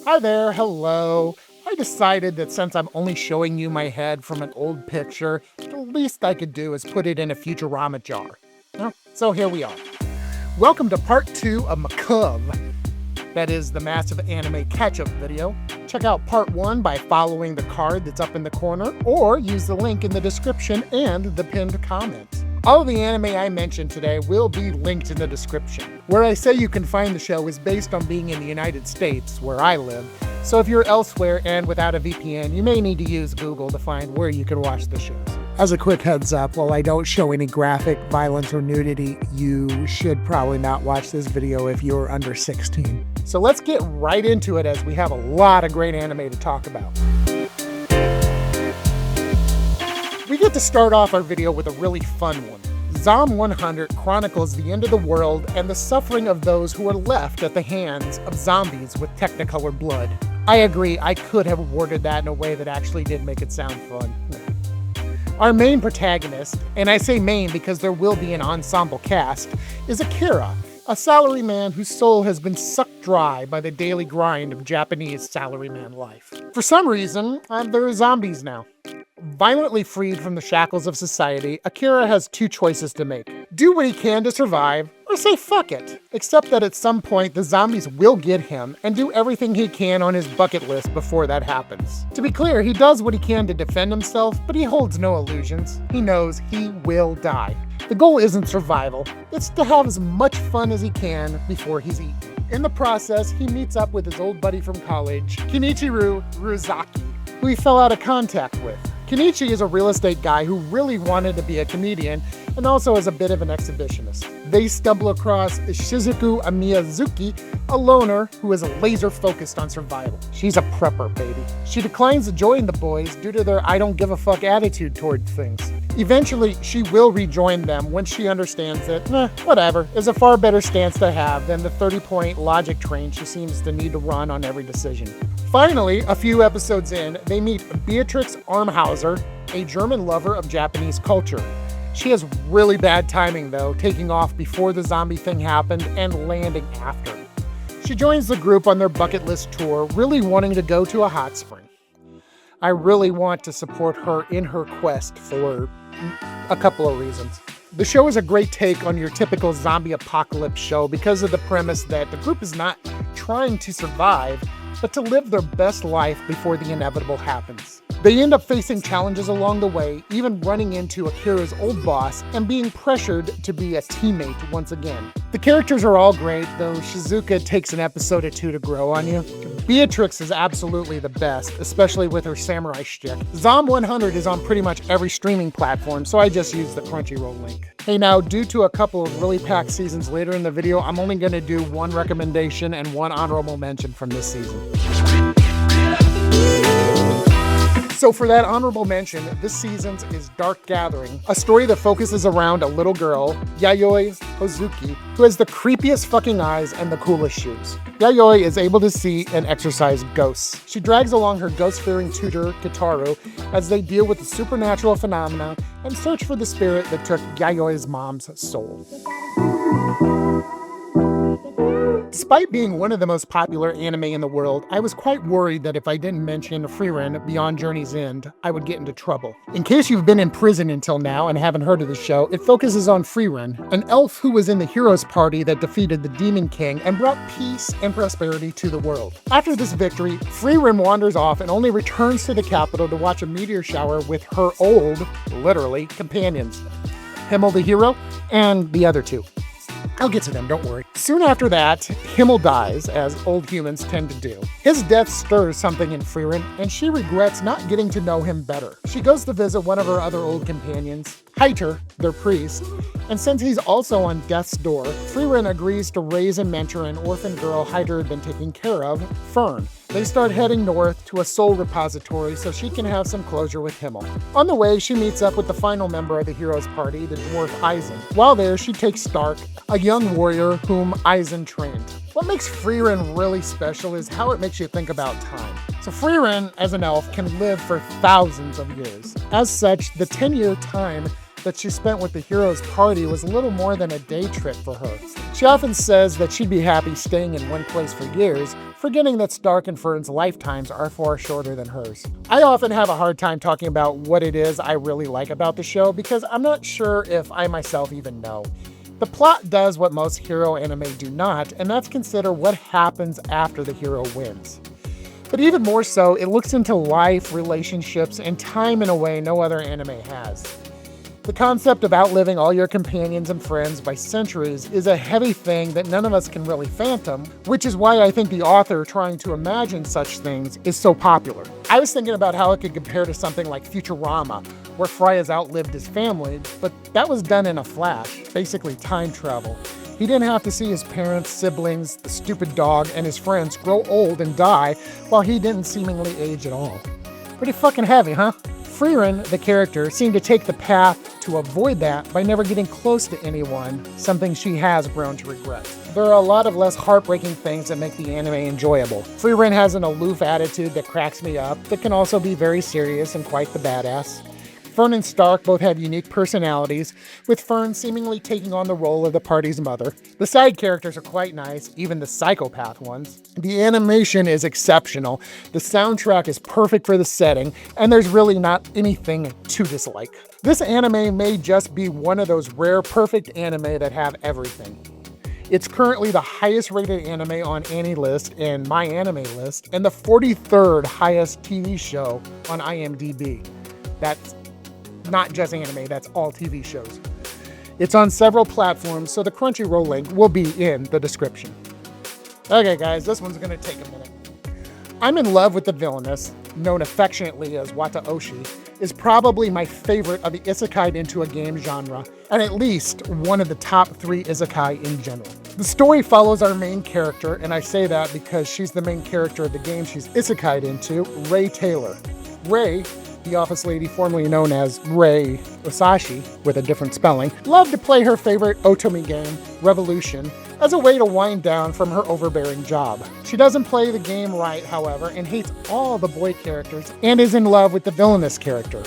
Hi there, hello. I decided that since I'm only showing you my head from an old picture, the least I could do is put it in a Futurama jar. So here we are. Welcome to part 2 of MAYONAKA. That is the massive anime catch-up video. Check out part 1 by following the card that's up in the corner, or use the link in the description and the pinned comment. All of the anime I mentioned today will be linked in the description. Where I say you can find the show is based on being in the United States, where I live. So if you're elsewhere and without a VPN, you may need to use Google to find where you can watch the shows. As a quick heads up, while I don't show any graphic violence or nudity, you should probably not watch this video if you're under 16. So let's get right into it as we have a lot of great anime to talk about. We get to start off our video with a really fun one. Zom 100 chronicles the end of the world and the suffering of those who are left at the hands of zombies with Technicolor blood. I agree, I could have worded that in a way that actually did make it sound fun. Our main protagonist, and I say main because there will be an ensemble cast, is Akira, a salaryman whose soul has been sucked dry by the daily grind of Japanese salaryman life. For some reason, there are zombies now. Violently freed from the shackles of society, Akira has two choices to make. Do what he can to survive, or say fuck it. Except that at some point, the zombies will get him and do everything he can on his bucket list before that happens. To be clear, he does what he can to defend himself, but he holds no illusions. He knows he will die. The goal isn't survival, it's to have as much fun as he can before he's eaten. In the process, he meets up with his old buddy from college, Kenichiro Ryuzaki, who he fell out of contact with. Kenichi is a real estate guy who really wanted to be a comedian and also is a bit of an exhibitionist. They stumble across Shizuku Miyazuki, a loner who is laser focused on survival. She's a prepper, baby. She declines to join the boys due to their I don't give a fuck attitude toward things. Eventually, she will rejoin them when she understands that, whatever, is a far better stance to have than the 30-point logic train she seems to need to run on every decision. Finally, a few episodes in, they meet Beatrix Armhauser, a German lover of Japanese culture. She has really bad timing though, taking off before the zombie thing happened and landing after. She joins the group on their bucket list tour, really wanting to go to a hot spring. I really want to support her in her quest for a couple of reasons. The show is a great take on your typical zombie apocalypse show because of the premise that the group is not trying to survive, but to live their best life before the inevitable happens. They end up facing challenges along the way, even running into Akira's old boss and being pressured to be a teammate once again. The characters are all great, though Shizuka takes an episode or two to grow on you. Beatrix is absolutely the best, especially with her samurai shtick. Zom 100 is on pretty much every streaming platform, so I just used the Crunchyroll link. Hey now, due to a couple of really packed seasons later in the video, I'm only going to do one recommendation and one honorable mention from this season. So for that honorable mention, this season's is Dark Gathering, a story that focuses around a little girl, Yayoi Hozuki, who has the creepiest fucking eyes and the coolest shoes. Yayoi is able to see and exorcise ghosts. She drags along her ghost-fearing tutor, Kitaru, as they deal with the supernatural phenomena and search for the spirit that took Yayoi's mom's soul. Despite being one of the most popular anime in the world, I was quite worried that if I didn't mention Frieren Beyond Journey's End, I would get into trouble. In case you've been in prison until now and haven't heard of the show, it focuses on Frieren, an elf who was in the hero's party that defeated the Demon King and brought peace and prosperity to the world. After this victory, Frieren wanders off and only returns to the capital to watch a meteor shower with her old, literally, companions, Himmel the hero and the other two. I'll get to them, don't worry. Soon after that, Himmel dies, as old humans tend to do. His death stirs something in Frieren, and she regrets not getting to know him better. She goes to visit one of her other old companions, Heiter, their priest, and since he's also on death's door, Frieren agrees to raise and mentor an orphan girl Heiter had been taking care of, Fern. They start heading north to a soul repository so she can have some closure with Himmel. On the way, she meets up with the final member of the hero's party, the dwarf Eisen. While there, she takes Stark, a young warrior whom Eisen trained. What makes Frieren really special is how it makes you think about time. So Frieren, as an elf, can live for thousands of years. As such, the 10-year time that she spent with the hero's party was little more than a day trip for her. She often says that she'd be happy staying in one place for years, forgetting that Stark and Fern's lifetimes are far shorter than hers. I often have a hard time talking about what it is I really like about the show because I'm not sure if I myself even know. The plot does what most hero anime do not, and that's consider what happens after the hero wins. But even more so, it looks into life, relationships, and time in a way no other anime has. The concept of outliving all your companions and friends by centuries is a heavy thing that none of us can really fathom, which is why I think the author trying to imagine such things is so popular. I was thinking about how it could compare to something like Futurama, where Fry has outlived his family, but that was done in a flash, basically time travel. He didn't have to see his parents, siblings, the stupid dog, and his friends grow old and die while he didn't seemingly age at all. Pretty fucking heavy, huh? Frieren, the character, seemed to take the path to avoid that by never getting close to anyone, something she has grown to regret. There are a lot of less heartbreaking things that make the anime enjoyable. Frieren has an aloof attitude that cracks me up, but can also be very serious and quite the badass. Fern and Stark both have unique personalities, with Fern seemingly taking on the role of the party's mother. The side characters are quite nice, even the psychopath ones. The animation is exceptional, the soundtrack is perfect for the setting, and there's really not anything to dislike. This anime may just be one of those rare perfect anime that have everything. It's currently the highest rated anime on AniList and MyAnimeList, and the 43rd highest TV show on IMDb. That's not just anime, that's all TV shows. It's on several platforms, so the Crunchyroll link will be in the description. Okay guys, this one's gonna take a minute. I'm in love with the villainess, known affectionately as Watashi, is probably my favorite of the isekai into a game genre, and at least one of the top 3 isekai in general. The story follows our main character, and I say that because she's the main character of the game she's isekai'd into, Rei Taylor. Rei, the office lady formerly known as Rei Osashi, with a different spelling, loved to play her favorite otome game, Revolution, as a way to wind down from her overbearing job. She doesn't play the game right, however, and hates all the boy characters, and is in love with the villainous character.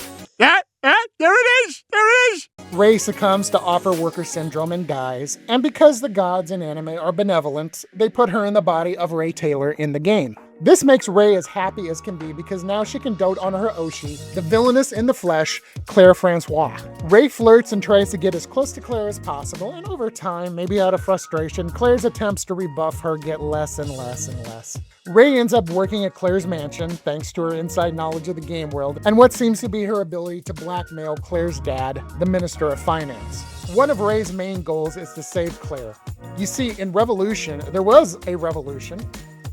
There it is! Rei succumbs to offer worker syndrome and dies, and because the gods in anime are benevolent, they put her in the body of Rei Taylor in the game. This makes Rei as happy as can be because now she can dote on her Oshi, the villainous in the flesh, Claire Francois. Rei flirts and tries to get as close to Claire as possible, and over time, maybe out of frustration, Claire's attempts to rebuff her get less and less and less. Rei ends up working at Claire's mansion thanks to her inside knowledge of the game world and what seems to be her ability to blackmail Claire's dad, the Minister of Finance. One of Rei's main goals is to save Claire. You see, in Revolution, there was a revolution,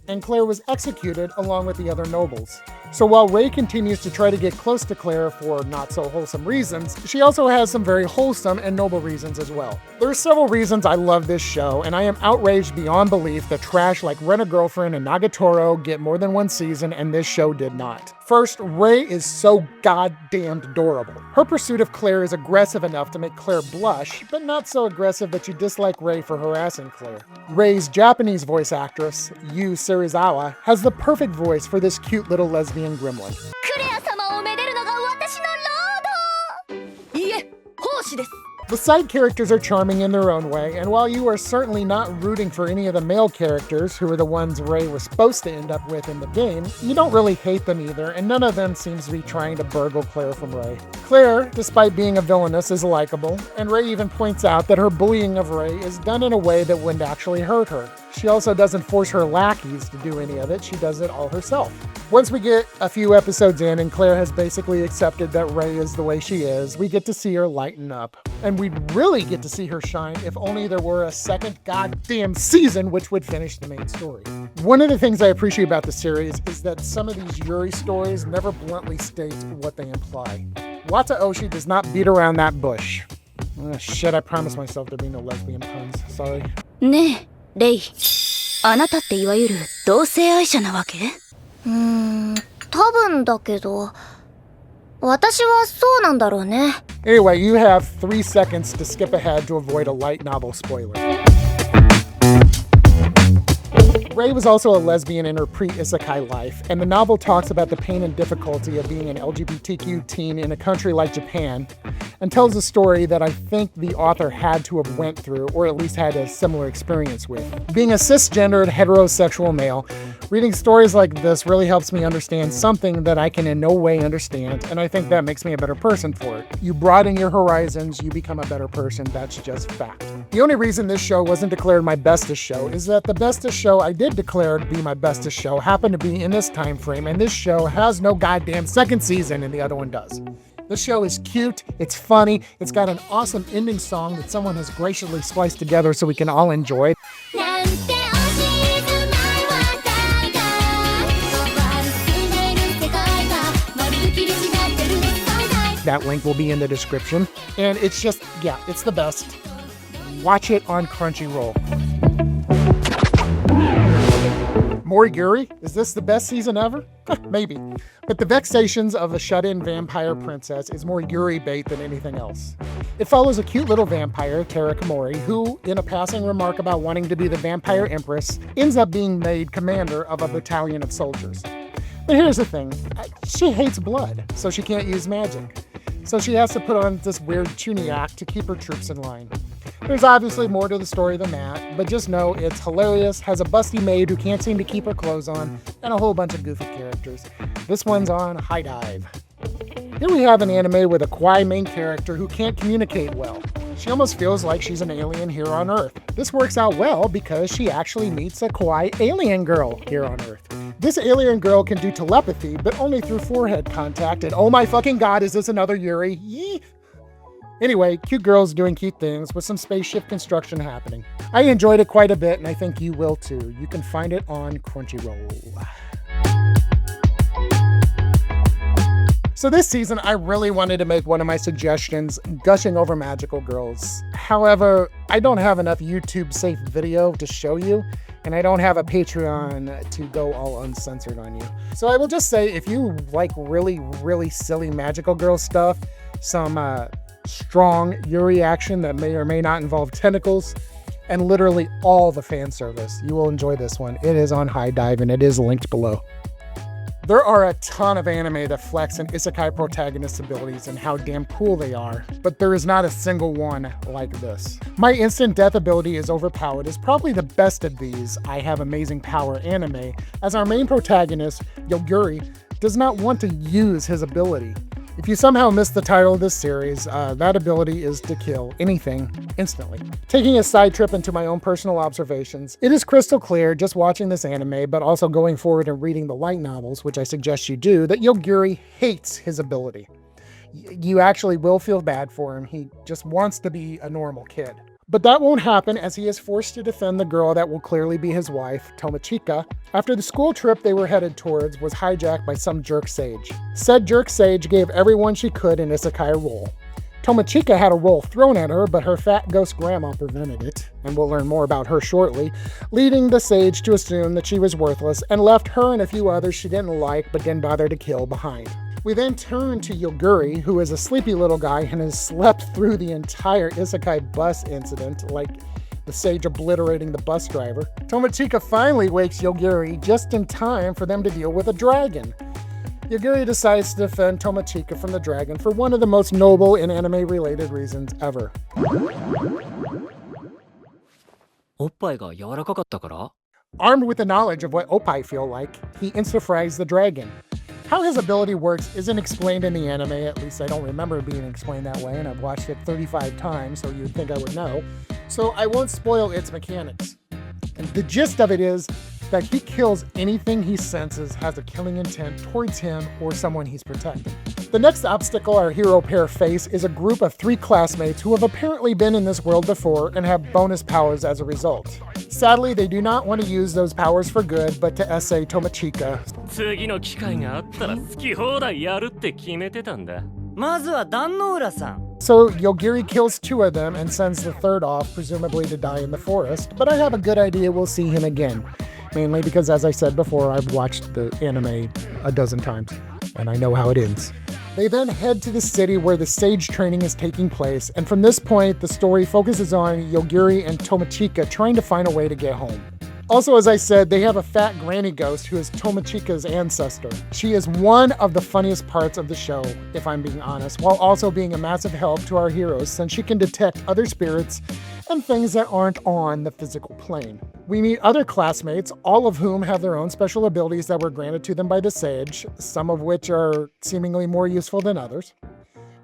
and Claire was executed along with the other nobles. So while Rei continues to try to get close to Claire for not so wholesome reasons, she also has some very wholesome and noble reasons as well. There are several reasons I love this show, and I am outraged beyond belief that trash like Rent-A-Girlfriend and Nagatoro get more than one season and this show did not. First, Rei is so goddamn adorable. Her pursuit of Claire is aggressive enough to make Claire blush, but not so aggressive that you dislike Rei for harassing Claire. Rei's Japanese voice actress, Yu Serizawa, has the perfect voice for this cute little lesbian gremlin. The side characters are charming in their own way, and while you are certainly not rooting for any of the male characters, who are the ones Rei was supposed to end up with in the game, you don't really hate them either, and none of them seems to be trying to burgle Claire from Rei. Claire, despite being a villainess, is likable, and Rei even points out that her bullying of Rei is done in a way that wouldn't actually hurt her. She also doesn't force her lackeys to do any of it, she does it all herself. Once we get a few episodes in and Claire has basically accepted that Rei is the way she is, we get to see her lighten up. And we'd really get to see her shine if only there were a second goddamn season which would finish the main story. One of the things I appreciate about the series is that some of these Yuri stories never bluntly state what they imply. Watashi does not beat around that bush. Shit, I promised myself there'd be no lesbian puns. Sorry. ねえ、レイ。あなたっていわゆる同性愛者なわけ？多分だけど、私はそうなんだろうね。Anyway, you have 3 seconds to skip ahead to avoid a light novel spoiler. Rei was also a lesbian in her pre-isekai life, and the novel talks about the pain and difficulty of being an LGBTQ teen in a country like Japan, and tells a story that I think the author had to have went through, or at least had a similar experience with. Being a cisgendered, heterosexual male, reading stories like this really helps me understand something that I can in no way understand, and I think that makes me a better person for it. You broaden your horizons, you become a better person, that's just fact. The only reason this show wasn't declared my bestest show is that the bestest show I did declare to be my bestest show happened to be in this time frame, and this show has no goddamn second season and the other one does. This show is cute, it's funny, it's got an awesome ending song that someone has graciously spliced together so we can all enjoy. That link will be in the description. And it's just, yeah, it's the best. Watch it on Crunchyroll. More Yuri? Is this the best season ever? Maybe. But the Vexations of a shut-in vampire princess is more Yuri bait than anything else. It follows a cute little vampire, Terakamori, who, in a passing remark about wanting to be the vampire empress, ends up being made commander of a battalion of soldiers. But here's the thing, she hates blood, so she can't use magic. So she has to put on this weird chuniac to keep her troops in line. There's obviously more to the story than that, but just know it's hilarious, has a busty maid who can't seem to keep her clothes on, and a whole bunch of goofy characters. This one's on High Dive. Here we have an anime with a kawaii main character who can't communicate well. She almost feels like she's an alien here on Earth. This works out well because she actually meets a kawaii alien girl here on Earth. This alien girl can do telepathy, but only through forehead contact, and oh my fucking god, is this another Yuri? Yee! Anyway, cute girls doing cute things with some spaceship construction happening. I enjoyed it quite a bit, and I think you will too. You can find it on Crunchyroll. So this season, I really wanted to make one of my suggestions gushing over magical girls. However, I don't have enough YouTube safe video to show you, and I don't have a Patreon to go all uncensored on you. So I will just say, if you like really, really silly magical girl stuff, some strong Yuri action that may or may not involve tentacles, and literally all the fan service, you will enjoy this one. It is on High Dive, and it is linked below. There are a ton of anime that flex an isekai protagonist's abilities and how damn cool they are, but there is not a single one like this. My instant death ability is Overpowered is probably the best of these I have amazing power anime, as our main protagonist, Yoguri, does not want to use his ability. If you somehow missed the title of this series, that ability is to kill anything instantly. Taking a side trip into my own personal observations, it is crystal clear just watching this anime, but also going forward and reading the light novels, which I suggest you do, that Yoguri hates his ability. You actually will feel bad for him. He just wants to be a normal kid. But that won't happen as he is forced to defend the girl that will clearly be his wife, Tomochika, after the school trip they were headed towards was hijacked by some jerk sage. Said jerk sage gave everyone she could an isekai role. Tomochika had a role thrown at her, but her fat ghost grandma prevented it, and we'll learn more about her shortly, leading the sage to assume that she was worthless and left her and a few others she didn't like but didn't bother to kill behind. We then turn to Yoguri, who is a sleepy little guy and has slept through the entire isekai bus incident, like the sage obliterating the bus driver. Tomochika finally wakes Yoguri just in time for them to deal with a dragon. Yoguri decides to defend Tomochika from the dragon for one of the most noble and anime-related reasons ever. Armed with the knowledge of what oppai feel like, he insta-fries the dragon. How his ability works isn't explained in the anime, at least I don't remember it being explained that way, and I've watched it 35 times, so you'd think I would know. So I won't spoil its mechanics. And the gist of it is that he kills anything he senses has a killing intent towards him or someone he's protecting. The next obstacle our hero pair face is a group of 3 classmates who have apparently been in this world before and have bonus powers as a result. Sadly, they do not want to use those powers for good, but to essay Tomochika. So Yogiri kills 2 of them and sends the 3rd off, presumably to die in the forest, but I have a good idea we'll see him again. Mainly because, as I said before, I've watched the anime a dozen times, and I know how it ends. They then head to the city where the sage training is taking place, and from this point, the story focuses on Yogiri and Tomochika trying to find a way to get home. Also, as I said, they have a fat granny ghost who is Tomochika's ancestor. She is one of the funniest parts of the show, if I'm being honest, while also being a massive help to our heroes since she can detect other spirits and things that aren't on the physical plane. We meet other classmates, all of whom have their own special abilities that were granted to them by the sage, some of which are seemingly more useful than others.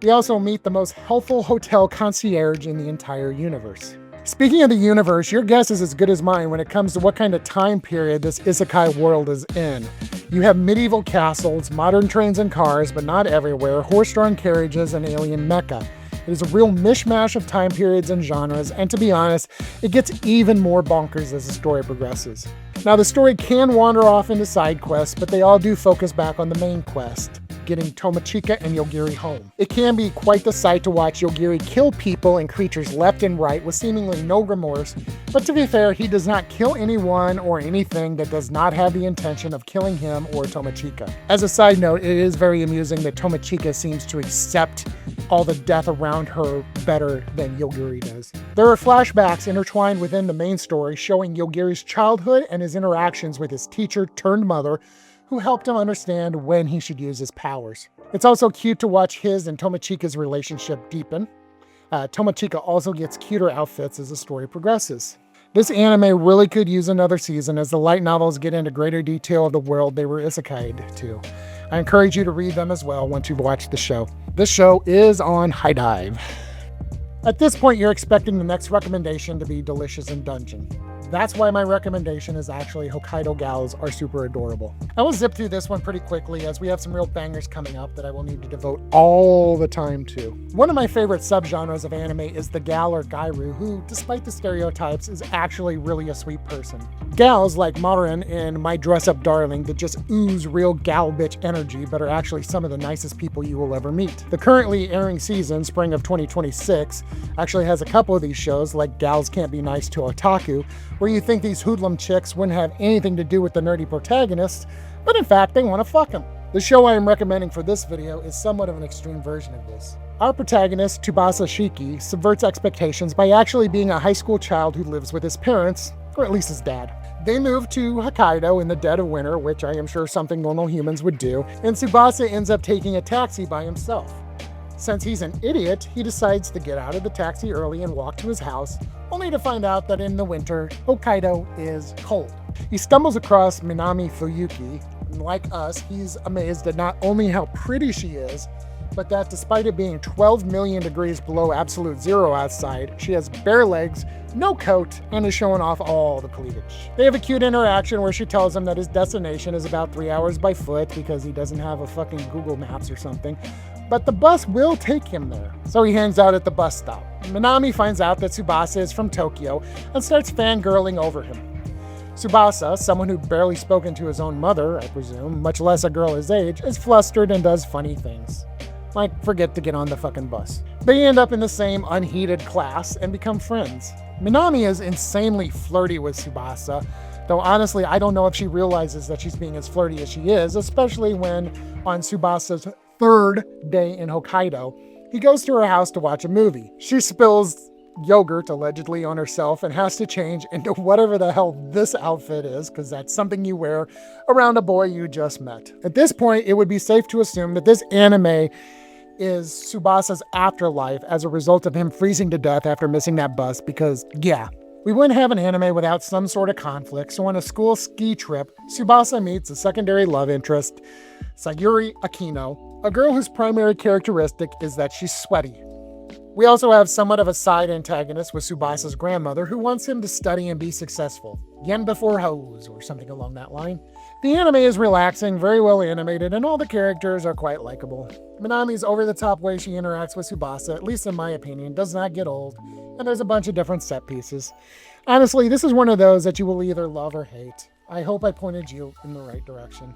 We also meet the most helpful hotel concierge in the entire universe. Speaking of the universe, your guess is as good as mine when it comes to what kind of time period this isekai world is in. You have medieval castles, modern trains and cars, but not everywhere, horse-drawn carriages, and alien mecha. It is a real mishmash of time periods and genres, and to be honest, it gets even more bonkers as the story progresses. Now, the story can wander off into side quests, but they all do focus back on the main quest, getting Tomochika and Yogiri home. It can be quite the sight to watch Yogiri kill people and creatures left and right with seemingly no remorse, but to be fair, he does not kill anyone or anything that does not have the intention of killing him or Tomochika. As a side note, it is very amusing that Tomochika seems to accept all the death around her better than Yogiri does. There are flashbacks intertwined within the main story showing Yogiri's childhood and his interactions with his teacher turned mother, who helped him understand when he should use his powers. It's also cute to watch his and Tomochika's relationship deepen. Tomochika also gets cuter outfits as the story progresses. This anime really could use another season as the light novels get into greater detail of the world they were isekai'd to. I encourage you to read them as well once you've watched the show. This show is on High Dive. At this point, you're expecting the next recommendation to be Delicious in Dungeon. That's why my recommendation is actually Hokkaido Gals Are Super Adorable. I will zip through this one pretty quickly as we have some real bangers coming up that I will need to devote all the time to. One of my favorite subgenres of anime is the gal or gairu, who, despite the stereotypes, is actually really a sweet person. Gals like Frieren in My Dress Up Darling that just ooze real gal bitch energy but are actually some of the nicest people you will ever meet. The currently airing season, spring of 2026, actually has a couple of these shows like Gals Can't Be Nice to Otaku, where you think these hoodlum chicks wouldn't have anything to do with the nerdy protagonist, but in fact they want to fuck him. The show I am recommending for this video is somewhat of an extreme version of this. Our protagonist, Tsubasa Shiki, subverts expectations by actually being a high school child who lives with his parents, or at least his dad. They move to Hokkaido in the dead of winter, which I am sure something normal humans would do, and Tsubasa ends up taking a taxi by himself. Since he's an idiot, he decides to get out of the taxi early and walk to his house, only to find out that in the winter, Hokkaido is cold. He stumbles across Minami Fuyuki, and like us, he's amazed at not only how pretty she is, but that despite it being 12 million degrees below absolute zero outside, she has bare legs, no coat, and is showing off all the cleavage. They have a cute interaction where she tells him that his destination is about 3 hours by foot because he doesn't have a fucking Google Maps or something, but the bus will take him there. So he hangs out at the bus stop. Minami finds out that Tsubasa is from Tokyo and starts fangirling over him. Tsubasa, someone who'd barely spoken to his own mother, I presume, much less a girl his age, is flustered and does funny things. Like forget to get on the fucking bus. They end up in the same unheated class and become friends. Minami is insanely flirty with Tsubasa, though honestly I don't know if she realizes that she's being as flirty as she is, especially when on Tsubasa's third day in Hokkaido, he goes to her house to watch a movie. She spills yogurt allegedly on herself and has to change into whatever the hell this outfit is, because that's something you wear around a boy you just met. At this point, it would be safe to assume that this anime is Tsubasa's afterlife as a result of him freezing to death after missing that bus, because yeah, we wouldn't have an anime without some sort of conflict. So on a school ski trip, Tsubasa meets a secondary love interest, Sayuri Akino, a girl whose primary characteristic is that she's sweaty. We also have somewhat of a side antagonist with Tsubasa's grandmother who wants him to study and be successful. Yen before hose, or something along that line. The anime is relaxing, very well animated, and all the characters are quite likable. Minami's over-the-top way she interacts with Tsubasa, at least in my opinion, does not get old, and there's a bunch of different set pieces. Honestly, this is one of those that you will either love or hate. I hope I pointed you in the right direction.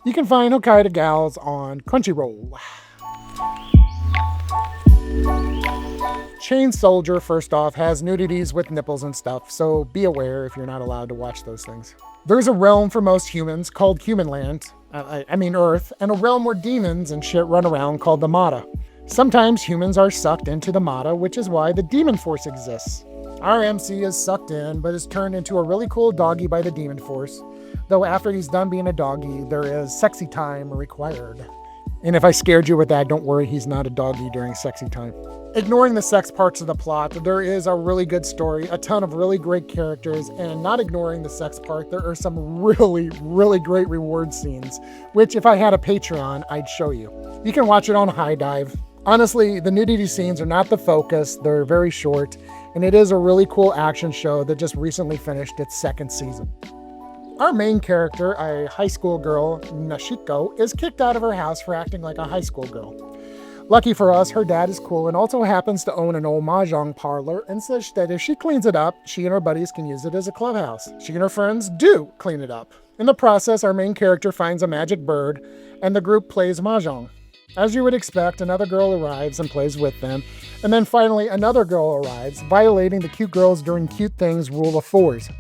You can find Hokkaido Gals on Crunchyroll. Chain Soldier, first off, has nudities with nipples and stuff, so be aware if you're not allowed to watch those things. There's a realm for most humans called Humanland, Earth, and a realm where demons and shit run around called the Mata. Sometimes humans are sucked into the Mata, which is why the demon force exists. Our MC is sucked in, but is turned into a really cool doggy by the demon force. Though after he's done being a doggy, there is sexy time required. And if I scared you with that, don't worry, he's not a doggy during sexy time. Ignoring the sex parts of the plot, there is a really good story, a ton of really great characters, and not ignoring the sex part, there are some really, really great reward scenes, which if I had a Patreon, I'd show you. You can watch it on High Dive. Honestly, the nudity scenes are not the focus, they're very short, and it is a really cool action show that just recently finished its second season. Our main character, a high school girl, Nashiko, is kicked out of her house for acting like a high school girl. Lucky for us, her dad is cool and also happens to own an old mahjong parlor and says that if she cleans it up, she and her buddies can use it as a clubhouse. She and her friends do clean it up. In the process, our main character finds a magic bird and the group plays mahjong. As you would expect, another girl arrives and plays with them, and then finally another girl arrives, violating the cute girls doing cute things rule of fours.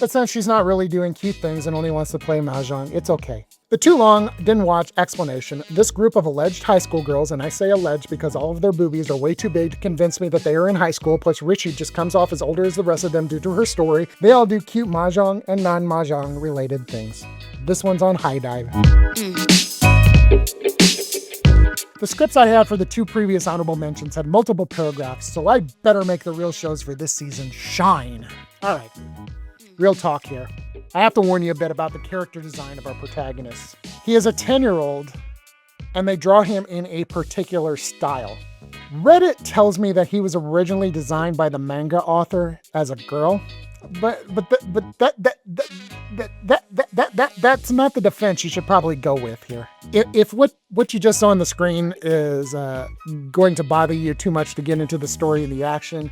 But since she's not really doing cute things and only wants to play mahjong, it's okay. The too long didn't watch explanation. This group of alleged high school girls, and I say alleged because all of their boobies are way too big to convince me that they are in high school, plus Richie just comes off as older as the rest of them due to her story. They all do cute mahjong and non-mahjong related things. This one's on High Dive. The scripts I had for the two previous honorable mentions had multiple paragraphs, so I better make the real shows for this season shine. All right. Real talk here. I have to warn you a bit about the character design of our protagonist. He is a 10-year-old, and they draw him in a particular style. Reddit tells me that he was originally designed by the manga author as a girl, but that's not the defense you should probably go with here. If what you just saw on the screen is going to bother you too much to get into the story and the action,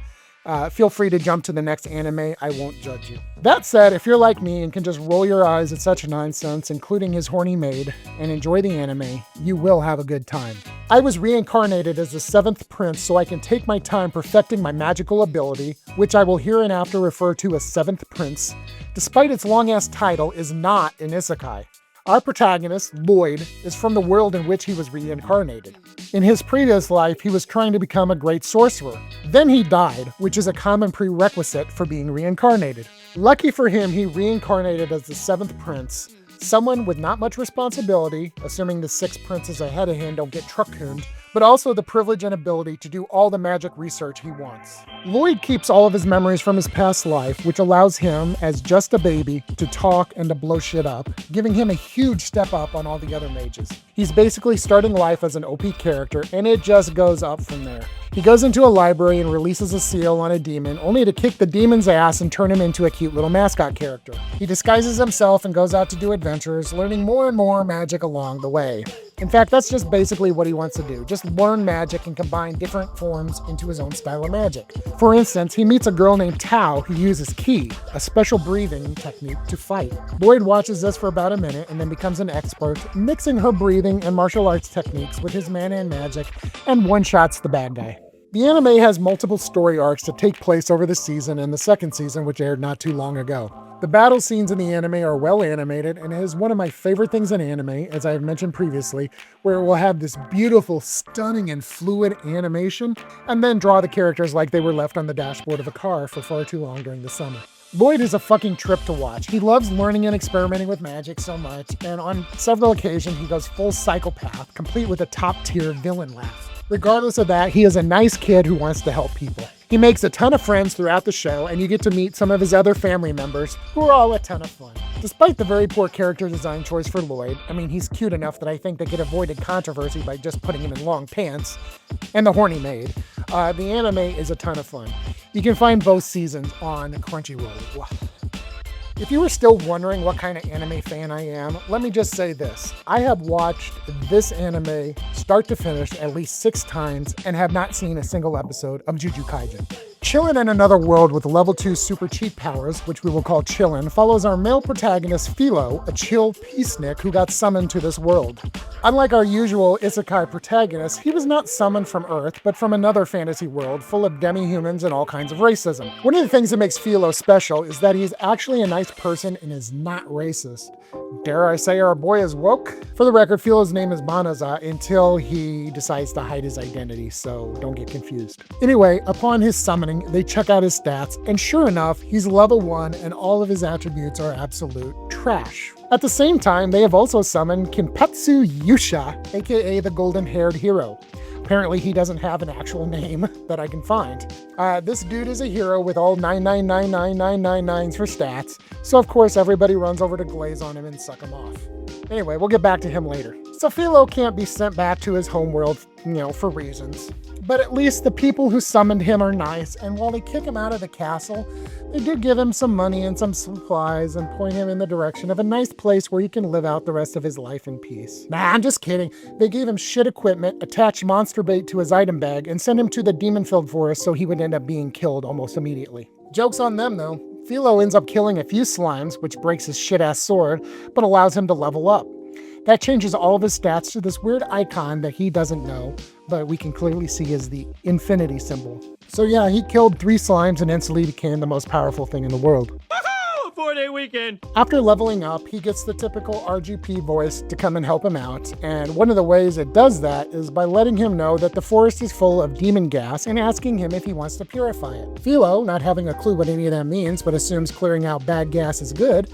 feel free to jump to the next anime. I won't judge you. That said, if you're like me and can just roll your eyes at such nonsense, including his horny maid, and enjoy the anime, you will have a good time. I was reincarnated as the 7th prince so I can take my time perfecting my magical ability, which I will hereinafter refer to as 7th prince, despite its long-ass title, is not an isekai. Our protagonist, Lloyd, is from the world in which he was reincarnated. In his previous life, he was trying to become a great sorcerer. Then he died, which is a common prerequisite for being reincarnated. Lucky for him, he reincarnated as the 7th prince, someone with not much responsibility, assuming the 6 princes ahead of him don't get truck-hooned, but also the privilege and ability to do all the magic research he wants. Lloyd keeps all of his memories from his past life, which allows him, as just a baby, to talk and to blow shit up, giving him a huge step up on all the other mages. He's basically starting life as an OP character, and it just goes up from there. He goes into a library and releases a seal on a demon, only to kick the demon's ass and turn him into a cute little mascot character. He disguises himself and goes out to do adventures, learning more and more magic along the way. In fact, that's just basically what he wants to do. Just learn magic and combine different forms into his own style of magic. For instance, he meets a girl named Tao who uses Ki, a special breathing technique, to fight. Lloyd watches this for about a minute and then becomes an expert, mixing her breathing and martial arts techniques with his mana and magic, and one-shots the bad guy. The anime has multiple story arcs that take place over the season and the second season, which aired not too long ago. The battle scenes in the anime are well animated, and it is one of my favorite things in anime, as I have mentioned previously, where it will have this beautiful, stunning, and fluid animation, and then draw the characters like they were left on the dashboard of a car for far too long during the summer. Lloyd is a fucking trip to watch. He loves learning and experimenting with magic so much, and on several occasions he goes full psychopath, complete with a top-tier villain laugh. Regardless of that, he is a nice kid who wants to help people. He makes a ton of friends throughout the show, and you get to meet some of his other family members, who are all a ton of fun. Despite the very poor character design choice for Lloyd, I mean, he's cute enough that I think they could have avoided controversy by just putting him in long pants, and the horny maid, the anime is a ton of fun. You can find both seasons on Crunchyroll. Wow. If you were still wondering what kind of anime fan I am, let me just say this. I have watched this anime start to finish at least 6 times and have not seen a single episode of Jujutsu Kaisen. Chillin in Another World with level 2 super cheat powers, which we will call Chillin, follows our male protagonist Philo, a chill peacenik who got summoned to this world. Unlike our usual isekai protagonist, he was not summoned from Earth, but from another fantasy world full of demi-humans and all kinds of racism. One of the things that makes Philo special is that he's actually a nice person and is not racist. Dare I say our boy is woke? For the record, Philo's name is Banaza until he decides to hide his identity, so don't get confused. Anyway, upon his summoning, beginning, they check out his stats, and sure enough, he's level 1 and all of his attributes are absolute trash. At the same time, they have also summoned Kinpetsu Yusha, aka the golden-haired hero. Apparently he doesn't have an actual name that I can find. This dude is a hero with all 9999999s for stats, so of course everybody runs over to glaze on him and suck him off. Anyway, we'll get back to him later. So Philo can't be sent back to his homeworld, for reasons. But at least the people who summoned him are nice, and while they kick him out of the castle, they do give him some money and some supplies and point him in the direction of a nice place where he can live out the rest of his life in peace. Nah, I'm just kidding. They gave him shit equipment, attached monster bait to his item bag, and sent him to the demon-filled forest so he would end up being killed almost immediately. Joke's on them, though. Philo ends up killing a few slimes, which breaks his shit-ass sword, but allows him to level up. That changes all of his stats to this weird icon that he doesn't know, but we can clearly see is the infinity symbol. So yeah, he killed 3 slimes and instantly became the most powerful thing in the world. Woohoo! 4-day weekend! After leveling up, he gets the typical RGP voice to come and help him out, and one of the ways it does that is by letting him know that the forest is full of demon gas and asking him if he wants to purify it. Philo, not having a clue what any of that means, but assumes clearing out bad gas is good,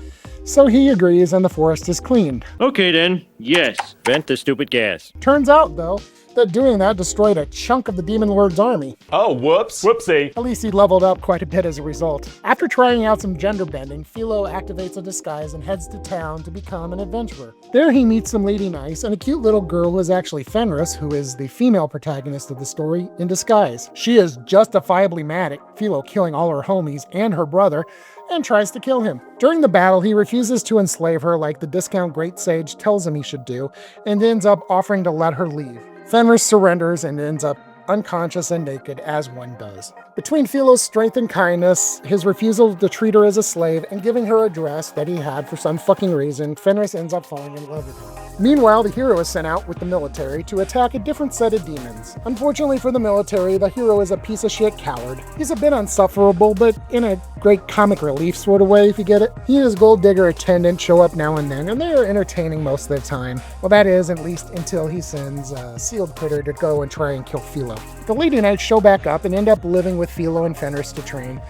so he agrees and the forest is cleaned. Okay then, yes, vent the stupid gas. Turns out, though, that doing that destroyed a chunk of the Demon Lord's army. Oh, whoops. Whoopsie. At least he leveled up quite a bit as a result. After trying out some gender bending, Philo activates a disguise and heads to town to become an adventurer. There he meets some lady nice and a cute little girl who is actually Fenris, who is the female protagonist of the story, in disguise. She is justifiably mad at Philo killing all her homies and her brother, and tries to kill him. During the battle, he refuses to enslave her like the discount Great Sage tells him he should do, and ends up offering to let her leave. Fenris surrenders and ends up unconscious and naked, as one does. Between Philo's strength and kindness, his refusal to treat her as a slave, and giving her a dress that he had for some fucking reason, Fenris ends up falling in love with her. Meanwhile, the hero is sent out with the military to attack a different set of demons. Unfortunately for the military, the hero is a piece of shit coward. He's a bit unsufferable, but in a great comic relief sort of way, if you get it. He and his gold digger attendant show up now and then, and they are entertaining most of the time. Well, that is, at least until he sends a sealed critter to go and try and kill Philo. The Lady Knights show back up and end up living with Philo and Fenris to train.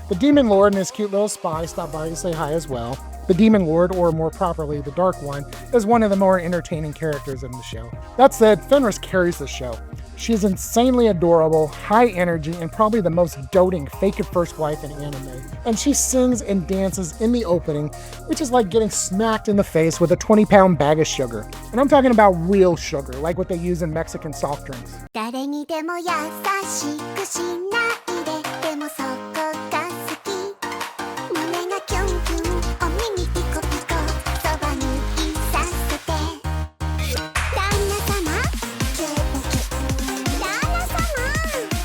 The Demon Lord and his cute little spy stop by to say hi as well. The Demon Lord, or more properly, the Dark One, is one of the more entertaining characters in the show. That said, Fenris carries the show. She is insanely adorable, high energy, and probably the most doting fake-it-first wife in anime. And she sings and dances in the opening, which is like getting smacked in the face with a 20-pound bag of sugar. And I'm talking about real sugar, like what they use in Mexican soft drinks. 誰にでも優しくしないででもそこが好き胸がキュンキュンお耳ピコピコそばにいさせて旦那様キュンキュン旦那様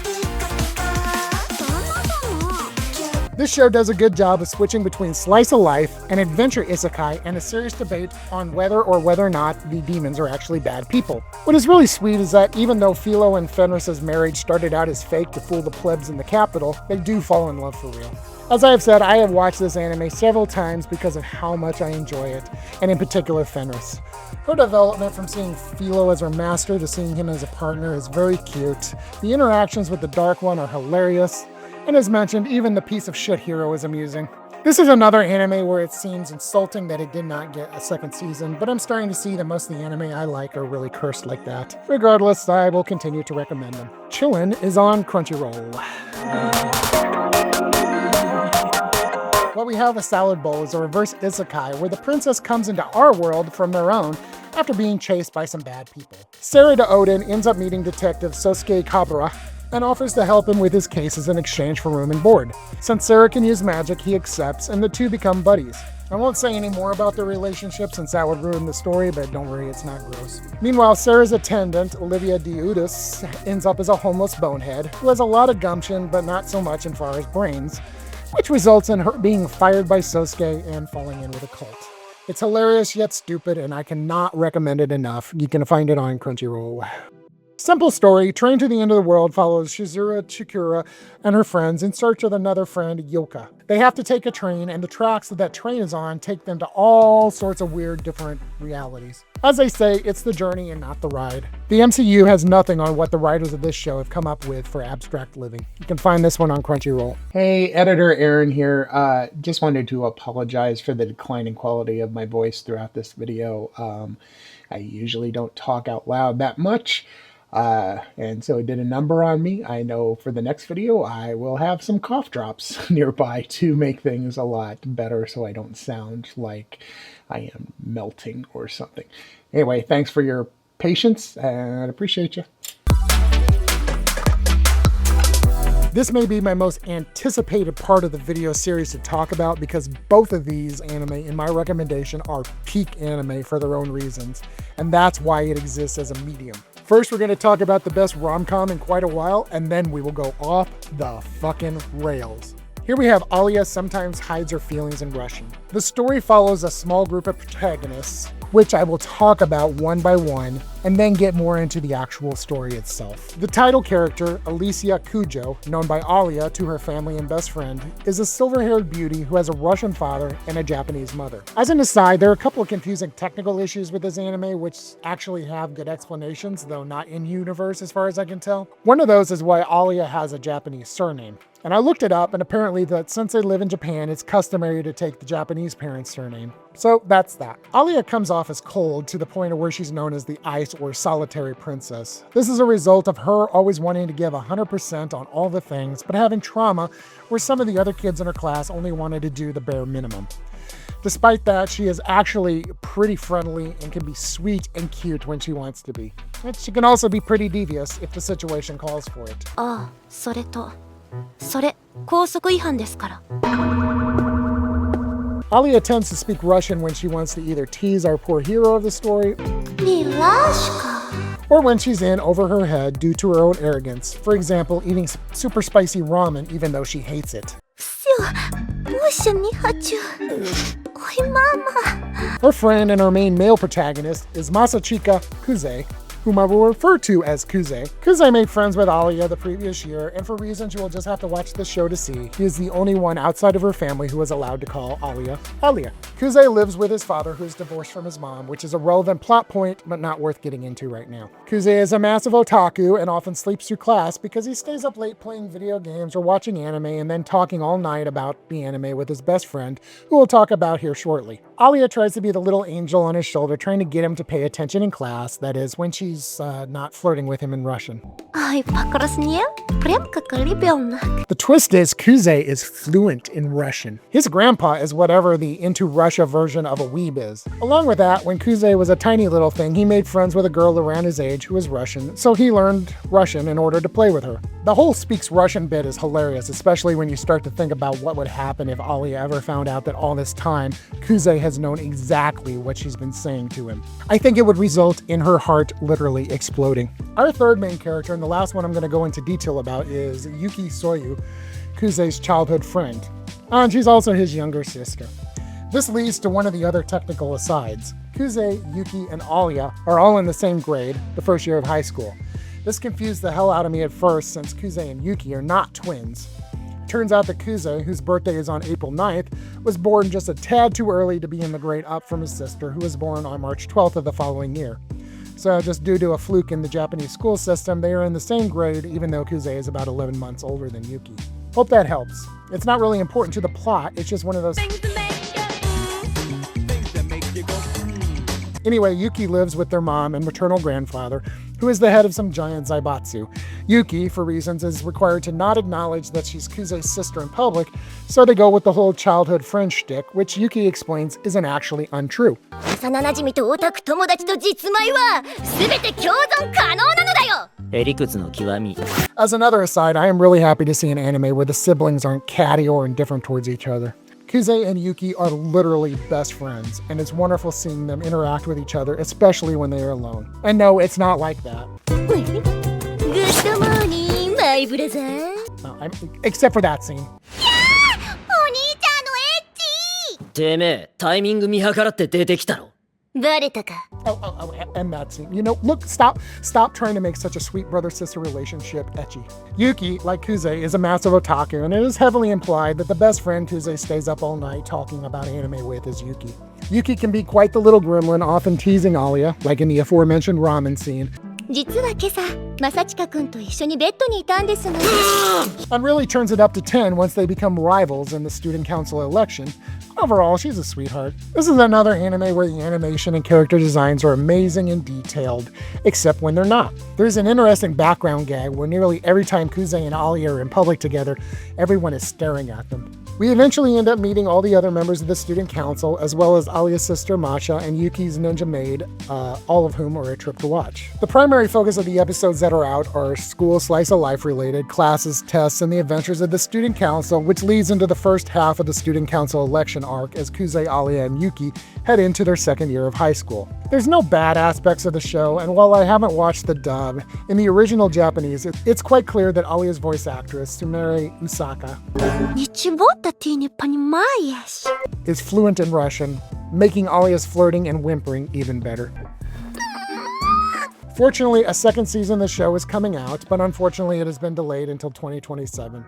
ピコピコ旦那様キュン This show does a good job of switching between slice of life, an adventure isekai, and a serious debate on whether or not the demons are actually bad people. What is really sweet is that even though Philo and Fenris' marriage started out as fake to fool the plebs in the capital, they do fall in love for real. As I have said, I have watched this anime several times because of how much I enjoy it, and in particular Fenris. Her development from seeing Philo as her master to seeing him as a partner is very cute. The interactions with the Dark One are hilarious, and as mentioned, even the piece of shit hero is amusing. This is another anime where it seems insulting that it did not get a second season, but I'm starting to see that most of the anime I like are really cursed like that. Regardless, I will continue to recommend them. Chillin is on Crunchyroll. What we have a salad bowl is a reverse isekai where the princess comes into our world from their own after being chased by some bad people. Sarah de Odin ends up meeting Detective Sosuke Kabura and offers to help him with his cases in exchange for room and board. Since Sarah can use magic, he accepts, and the two become buddies. I won't say any more about their relationship since that would ruin the story, but don't worry, it's not gross. Meanwhile, Sarah's attendant, Olivia Diudis, ends up as a homeless bonehead who has a lot of gumption, but not so much in far as brains, which results in her being fired by Sosuke and falling in with a cult. It's hilarious yet stupid, and I cannot recommend it enough. You can find it on Crunchyroll. Simple story, Train to the End of the World follows Shizuru Chikura and her friends in search of another friend, Yoka. They have to take a train, and the tracks that train is on take them to all sorts of weird, different realities. As they say, it's the journey and not the ride. The MCU has nothing on what the writers of this show have come up with for abstract living. You can find this one on Crunchyroll. Hey, editor Erin here. Just wanted to apologize for the declining quality of my voice throughout this video. I usually don't talk out loud that much. And so it did a number on me. I know for the next video, I will have some cough drops nearby to make things a lot better so I don't sound like I am melting or something. Anyway, thanks for your patience and I appreciate you. This may be my most anticipated part of the video series to talk about because both of these anime, in my recommendation, are peak anime for their own reasons. And that's why it exists as a medium. First, we're going to talk about the best rom-com in quite a while, and then we will go off the fucking rails. Here we have Alya sometimes hides her feelings in Russian. The story follows a small group of protagonists, which I will talk about one by one, and then get more into the actual story itself. The title character, Alicia Kujo, known by Alya to her family and best friend, is a silver-haired beauty who has a Russian father and a Japanese mother. As an aside, there are a couple of confusing technical issues with this anime, which actually have good explanations, though not in-universe as far as I can tell. One of those is why Alya has a Japanese surname. And I looked it up, and apparently that since they live in Japan, it's customary to take the Japanese parent's surname. So that's that. Alya comes off as cold to the point of where she's known as the ice or solitary princess. This is a result of her always wanting to give 100% on all the things, but having trauma where some of the other kids in her class only wanted to do the bare minimum. Despite that, she is actually pretty friendly and can be sweet and cute when she wants to be. And she can also be pretty devious if the situation calls for it. それ校則違反ですから Alya tends to speak Russian when she wants to either tease our poor hero of the story, or when she's in over her head due to her own arrogance. For example, eating super spicy ramen even though she hates it. Her friend and our main male protagonist is Masachika Kuze, whom I will refer to as Kuze. Kuze made friends with Alya the previous year, and for reasons you will just have to watch the show to see, he is the only one outside of her family who is allowed to call Alya Alya. Kuze lives with his father, who is divorced from his mom, which is a relevant plot point, but not worth getting into right now. Kuze is a massive otaku and often sleeps through class because he stays up late playing video games or watching anime and then talking all night about the anime with his best friend, who we'll talk about here shortly. Alya tries to be the little angel on his shoulder, trying to get him to pay attention in class, that is, when she's not flirting with him in Russian. The twist is Kuze is fluent in Russian. His grandpa is whatever the Into Russia version of a weeb is. Along with that, when Kuze was a tiny little thing, he made friends with a girl around his age who was Russian, so he learned Russian in order to play with her. The whole speaks Russian bit is hilarious, especially when you start to think about what would happen if Alya ever found out that all this time, Kuze has known exactly what she's been saying to him. I think it would result in her heart literally exploding. Our third main character, and the last one I'm going to go into detail about, is Yuki Soyu, Kuze's childhood friend. And she's also his younger sister. This leads to one of the other technical asides. Kuze, Yuki, and Alya are all in the same grade, the first year of high school. This confused the hell out of me at first since Kuze and Yuki are not twins. Turns out that Kuze, whose birthday is on April 9th, was born just a tad too early to be in the grade up from his sister, who was born on March 12th of the following year. So just due to a fluke in the Japanese school system, they are in the same grade even though Kuze is about 11 months older than Yuki. Hope that helps. It's not really important to the plot, it's just one of those things that make you go. Anyway, Yuki lives with their mom and maternal grandfather, who is the head of some giant zaibatsu. Yuki, for reasons, is required to not acknowledge that she's Kuze's sister in public, so they go with the whole childhood friend shtick, which Yuki explains isn't actually untrue. As another aside, I am really happy to see an anime where the siblings aren't catty or indifferent towards each other. Kuze and Yuki are literally best friends, and it's wonderful seeing them interact with each other, especially when they are alone. And no, it's not like that. Good morning, my brother. Except for that scene. And that scene. You know, look, stop trying to make such a sweet brother-sister relationship ecchi. Yuki, like Kuze, is a massive otaku, and it is heavily implied that the best friend Kuze stays up all night talking about anime with is Yuki. Yuki can be quite the little gremlin, often teasing Alya, like in the aforementioned ramen scene. 実は今朝正親くんと一緒にベッドにいたんですが And really turns it up to 10 once they become rivals in the student council election. Overall, she's a sweetheart. This is another anime where the animation and character designs are amazing and detailed, except when they're not. There's an interesting background gag where nearly every time Kuze and Alya are in public together, everyone is staring at them. We eventually end up meeting all the other members of the student council, as well as Alya's sister Masha and Yuki's ninja maid, all of whom are a trip to watch. The primary focus of the episodes that are out are school slice of life related, classes, tests, and the adventures of the student council, which leads into the first half of the student council election arc as Kuze, Alya, and Yuki head into their second year of high school. There's no bad aspects of the show, and while I haven't watched the dub, in the original Japanese, it's quite clear that Alya's voice actress, Sumire Usaka, is fluent in Russian, making Alya's flirting and whimpering even better. Fortunately, a second season of the show is coming out, but unfortunately it has been delayed until 2027.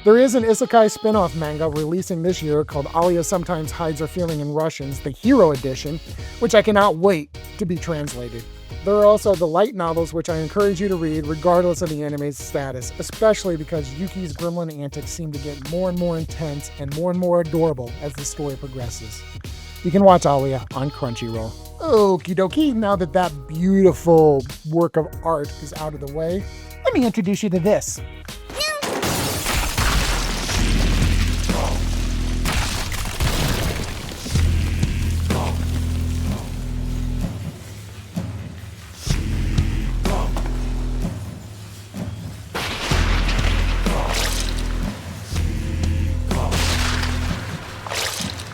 There is an isekai spin-off manga releasing this year called Alya Sometimes Hides Her Feeling in Russians, the Hero Edition, which I cannot wait to be translated. There are also the light novels, which I encourage you to read regardless of the anime's status, especially because Yuki's gremlin antics seem to get more and more intense and more adorable as the story progresses. You can watch Alya on Crunchyroll. Okie dokie, now that that beautiful work of art is out of the way, let me introduce you to this.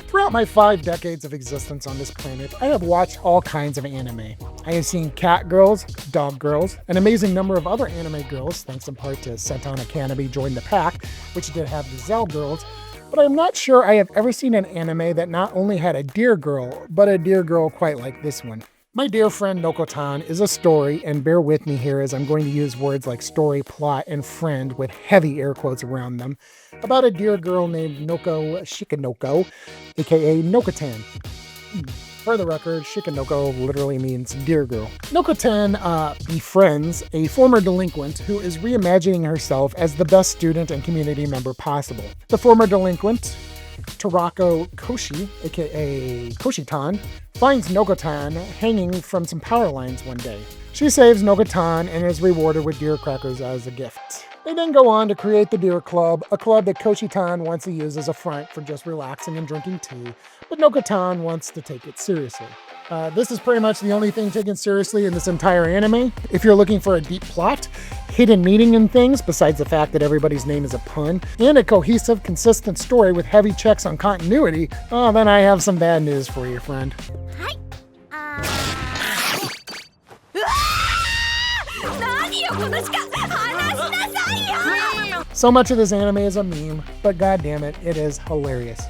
Throughout my 5 decades of existence on this planet, I have watched all kinds of anime. I have seen cat girls, dog girls, an amazing number of other anime girls, thanks in part to Senton Academy Join the Pack, which did have the Zell girls, but I'm not sure I have ever seen an anime that not only had a deer girl, but a deer girl quite like this one. My dear friend Nokotan is a story, and bear with me here as I'm going to use words like story, plot, and friend with heavy air quotes around them, about a dear girl named Noko Shikanoko, aka Nokotan. For the record, Shikanoko literally means dear girl. Nokotan befriends a former delinquent who is reimagining herself as the best student and community member possible. The former delinquent, Tarako Koshi, aka Koshitan, finds Nokotan hanging from some power lines one day. She saves Nokotan and is rewarded with deer crackers as a gift. They then go on to create the Deer Club, a club that Koshitan wants to use as a front for just relaxing and drinking tea, but Nokotan wants to take it seriously. This is pretty much the only thing taken seriously in this entire anime. If you're looking for a deep plot, hidden meaning in things, besides the fact that everybody's name is a pun, and a cohesive, consistent story with heavy checks on continuity, oh, then I have some bad news for you, friend. So much of this anime is a meme, but goddammit, it is hilarious.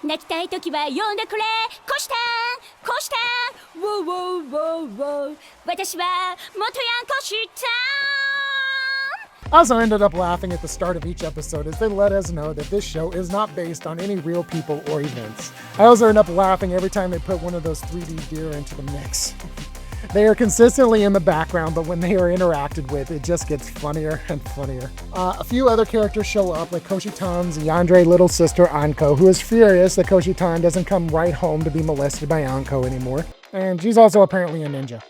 泣きたい時は呼んでくれこしたんウォーウォーウォーウォー私は元ヤンこしたん I also ended up laughing at the start of each episode as they let us know that this show is not based on any real people or events. I also end up laughing every time they put one of those 3D deer into the mix. They are consistently in the background, but when they are interacted with, it just gets funnier and funnier. A few other characters show up, like Koshitan's yandere little sister Anko, who is furious that Koshitan doesn't come right home to be molested by Anko anymore. And she's also apparently a ninja.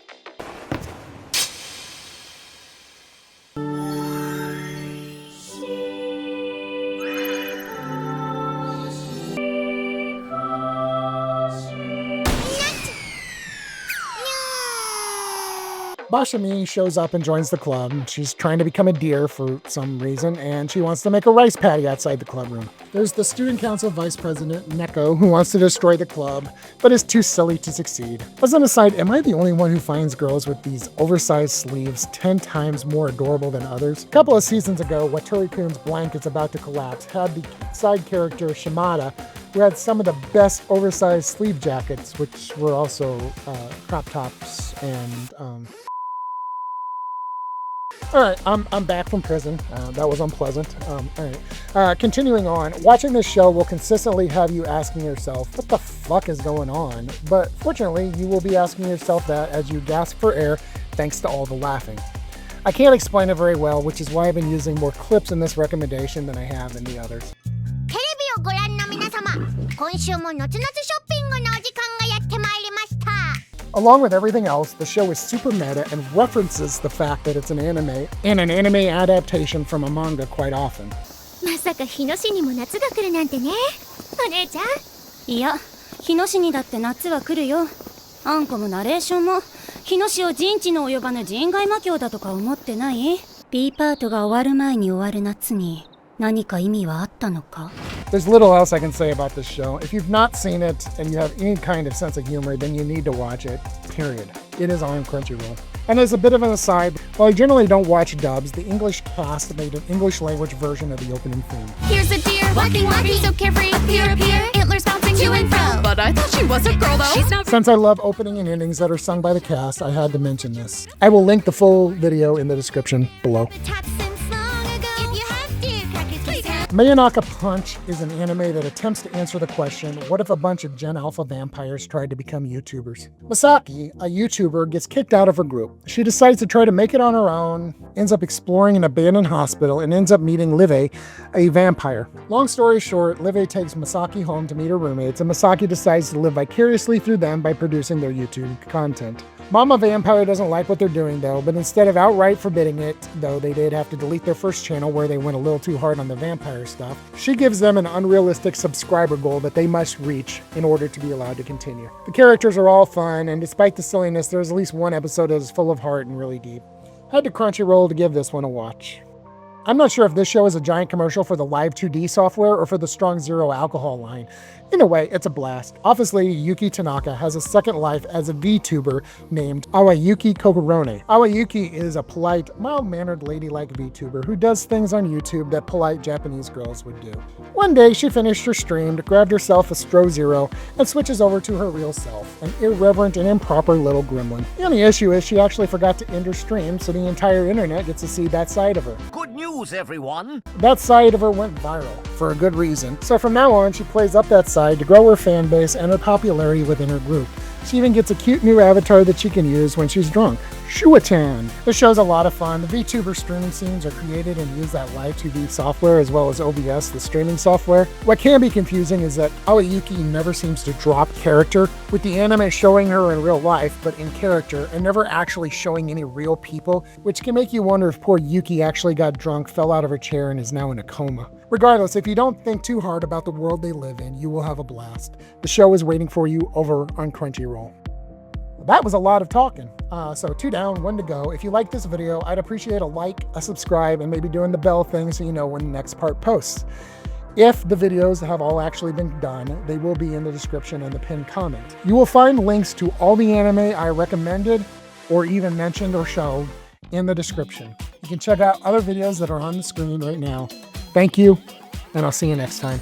Bashami shows up and joins the club. She's trying to become a deer for some reason, and she wants to make a rice paddy outside the club room. There's the student council vice president, Neko, who wants to destroy the club, but is too silly to succeed. As an aside, am I the only one who finds girls with these oversized sleeves 10 times more adorable than others? A couple of seasons ago, Watari-kun's blanket's about to collapse had the side character Shimada, who had some of the best oversized sleeve jackets, which were also crop tops and All right, I'm back from prison. That was unpleasant. All right, continuing on. Watching this show will consistently have you asking yourself, what the fuck is going on? But fortunately, you will be asking yourself that as you gasp for air thanks to all the laughing. I can't explain it very well, which is why I've been using more clips in this recommendation than I have in the others. テレビをご覧の皆様、今週ものつのつショッピングのお時間がやってまいりました。 Along with everything else, the show is super meta and references the fact that it's an anime and an anime adaptation from a manga quite often. まさか日野市にも夏が来るなんてね、お姉ちゃん。いや、日野市にだって夏は来るよ。あんこもナレーションも日野市を人知の及ばぬ人外魔境だとか思ってない？ B パートが終わる前に終わる夏に何か意味はあったのか？ There's little else I can say about this show. If you've not seen it and you have any kind of sense of humor, then you need to watch it, period. It is on Crunchyroll. And as a bit of an aside, while I generally don't watch dubs, the English cast made an English language version of the opening theme. Here's a deer, walking, so carefree, appear, antlers bouncing to and fro. But I thought she was a girl though. She's not. Since I love opening and endings that are sung by the cast, I had to mention this. I will link the full video in the description below. Top since long ago. If you have to, crack his please have. MAYONAKA Punch is an anime that attempts to answer the question, what if a bunch of Gen Alpha vampires tried to become YouTubers? Masaki, a YouTuber, gets kicked out of her group. She decides to try to make it on her own, ends up exploring an abandoned hospital, and ends up meeting Live, a vampire. Long story short, Live takes Masaki home to meet her roommates, and Masaki decides to live vicariously through them by producing their YouTube content. Mama Vampire doesn't like what they're doing though, but instead of outright forbidding it, though they did have to delete their first channel where they went a little too hard on the vampire stuff, she gives them an unrealistic subscriber goal that they must reach in order to be allowed to continue. The characters are all fun, and despite the silliness, there's at least one episode that is full of heart and really deep. Head to Crunchyroll to give this one a watch. I'm not sure if this show is a giant commercial for the Live 2D software or for the Strong Zero alcohol line. In a way, it's a blast. Office Lady Yuki Tanaka has a second life as a VTuber named Awayuki Kokorone. Awayuki is a polite, mild-mannered, ladylike VTuber who does things on YouTube that polite Japanese girls would do. One day, she finished her stream, grabbed herself a Stro Zero, and switches over to her real self, an irreverent and improper little gremlin. The only issue is she actually forgot to end her stream, so the entire internet gets to see that side of her. Good news, everyone! That side of her went viral, for a good reason. So from now on, she plays up that side to grow her fan base and her popularity within her group. She even gets a cute new avatar that she can use when she's drunk. Shuachan. This show's a lot of fun. The VTuber streaming scenes are created and use that Live 2D software as well as OBS, the streaming software. What can be confusing is that Awayuki never seems to drop character, with the anime showing her in real life, but in character, and never actually showing any real people, which can make you wonder if poor Yuki actually got drunk, fell out of her chair, and is now in a coma. Regardless, if you don't think too hard about the world they live in, you will have a blast. The show is waiting for you over on Crunchyroll. That was a lot of talking. So 2 down, 1 to go. If you like this video, I'd appreciate a like, a subscribe, and maybe doing the bell thing so you know when the next part posts. If the videos have all actually been done, they will be in the description and the pinned comment. You will find links to all the anime I recommended or even mentioned or showed in the description. You can check out other videos that are on the screen right now. Thank you, and I'll see you next time.